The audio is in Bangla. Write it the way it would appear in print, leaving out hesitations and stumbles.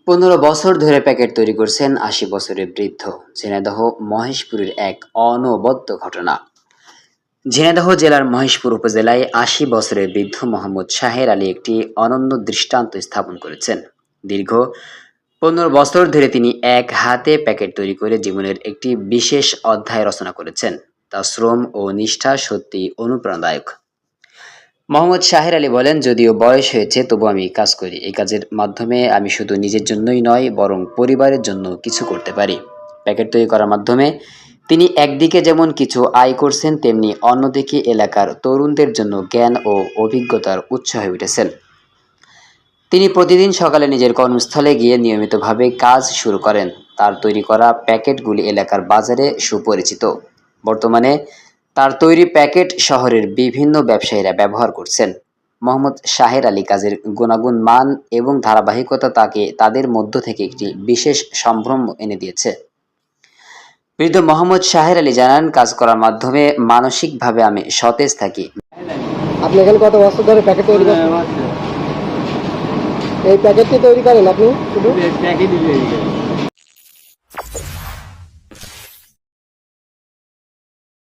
15 বছর ধরে প্যাকেট তৈরি করছেন ৮০ বছরের বৃদ্ধ। ঝিনাইদহ মহেশপুরের এক অনবদ্য ঘটনা। ঝিনাইদহ জেলার মহেশপুর উপজেলায় ৮০ বছরের বৃদ্ধ মোহাম্মদ শাহের আলী একটি অনন্য দৃষ্টান্ত স্থাপন করেছেন। দীর্ঘ 15 বছর ধরে তিনি এক হাতে প্যাকেট তৈরি করে জীবনের একটি বিশেষ অধ্যায় রচনা করেছেন। তার শ্রম ও নিষ্ঠা সত্যি অনুপ্রেরণাদায়ক। মোহাম্মদ শাহের আলী বলেন, যদিও বয়স হয়েছে তবু আমি কাজ করি। এই কাজের মাধ্যমে আমি শুধু নিজের জন্যই নয় বরং পরিবারের জন্য কিছু করতে পারি। প্যাকেট তৈরি করার মাধ্যমে তিনি একদিকে যেমন কিছু আয় করছেন, তেমনি অন্যদিকে এলাকার তরুণদের জন্য জ্ঞান ও অভিজ্ঞতার উৎস হয়ে উঠেছেন। তিনি প্রতিদিন সকালে নিজের কর্মস্থলে গিয়ে নিয়মিতভাবে কাজ শুরু করেন। তার তৈরি করা প্যাকেটগুলি এলাকার বাজারে সুপরিচিত। বর্তমানে তার তৈরি প্যাকেট শহরের বিভিন্ন ব্যবসায়ীরা ব্যবহার করছেন। মোহাম্মদ শাহের আলী কাজের গুণাগুণ, মান এবং ধারাবাহিকতা তাকে তাদের মধ্য থেকে একটি বিশেষ সম্ভ্রম এনে দিয়েছে। বৃদ্ধ মোহাম্মদ শাহের আলী জানান, কাজ করার মাধ্যমে মানসিকভাবে আমি সতেজ থাকি। আপনি এখানে কত বছর ধরে প্যাকেট তৈরি করেন? এই প্যাকেটটি তৈরি করেন আপনি শুধু? প্যাকেটই তৈরি করি।